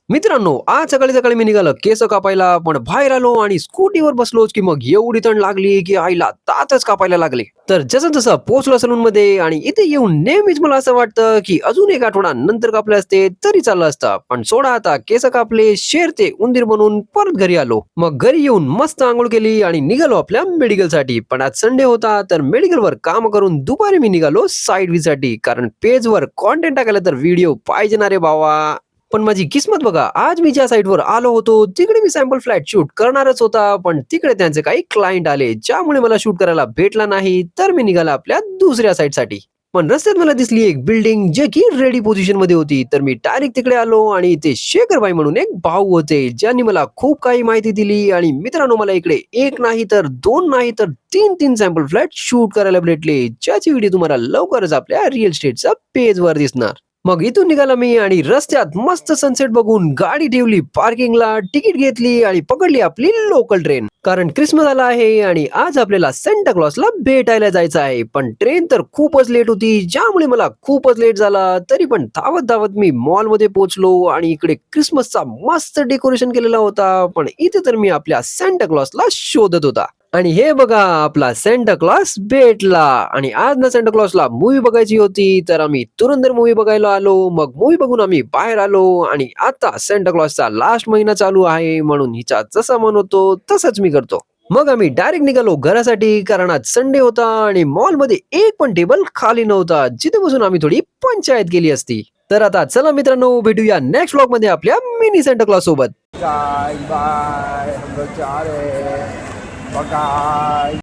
मित्रांनो, आज सकाळी सकाळी मी निघालो केस कापायला, पण बाहेर आलो आणि स्कूटीवर बसलोच की मग एवढी तण लागली की आईला दातच कापायला लागले. तर जसं जसं पोहोचलो सलून मध्ये आणि इथे येऊन नेहमीच मला असं वाटतं की अजून एक आठवडा नंतर कापले असते तरी चाललं असतं. पण सोडा आता, केस कापले, शेर ते उंदीर बनून परत घरी आलो. मग घरी येऊन मस्त आंघोळ केली आणि निघालो आपल्या मेडिकल साठी. पण आज संडे होता तर मेडिकलवर काम करून दुपारी मी निघालो साईड व्हिजिट साठी, कारण पेजवर कॉन्टेंट टाकायला तर व्हिडिओ पाहिजे ना रे भावा. पण माझी किस्मत बघा, आज मी ज्या साईटवर आलो होतो तिकडे मी सॅम्पल फ्लॅट शूट करणारच होता, पण तिकडे त्यांचे काही क्लायंट आले ज्यामुळे मला शूट करायला भेटला नाही. तर मी निघाला आपल्या दुसऱ्या साईटसाठी. पण रस्त्यात मला दिसली एक बिल्डिंग जे की रेडी पोझिशन मध्ये होती. तर मी डायरेक्ट तिकडे आलो आणि ते शेखरबाई म्हणून एक भाऊ होते ज्यांनी मला खूप काही माहिती दिली. आणि मित्रांनो, मला इकडे एक नाही तर दोन नाही तर तीन तीन सॅम्पल फ्लॅट शूट करायला भेटले, ज्याची व्हिडिओ तुम्हाला लवकरच आपल्या रिअल स्टेटच्या पेजवर दिसणार. मग इथून निघाला मी आणि रस्त्यात मस्त सनसेट बघून गाडी ठेवली पार्किंगला, तिकीट घेतली आणि पकडली आपली लोकल ट्रेन. कारण क्रिसमस आला आहे आणि आज आपल्याला सेंटा क्लॉसला भेटायला जायचं आहे. पण ट्रेन तर खूपच लेट होती, ज्यामुळे मला खूपच लेट झाला. तरी पण धावत धावत मी मॉल मध्ये पोहोचलो आणि इकडे क्रिसमसचा मस्त डेकोरेशन केलेला होता. पण इथे तर मी आपल्या सेंटा क्लॉसला शोधत होता. आणि हे बघा, आपला सेंटा क्लॉस भेटला. आणि आज ना सेंटा क्लॉसला मूवी बघायची होती, तर आम्ही तुरंत मूवी बघायला आलो. मग मूवी बघून आम्ही बाहेर आलो आणि आता सेंटा क्लॉसचा लास्ट महिना चालू आहे, म्हणून हिचा जसा मन होतो तसंच मी करतो. मग आम्ही डायरेक्ट निघालो घरासाठी, कारण आज संडे होता आणि मॉल मध्ये एक पण टेबल खाली नव्हता जिथे बसून आम्ही थोडी पंचायत केली असती. तर आता चला मित्रांनो, भेटूया नेक्स्ट व्लॉग मध्ये आपल्या मिनी सेंटा क्लॉस सोबत. Bye bye, हम लोग जा रहे हैं. Bye.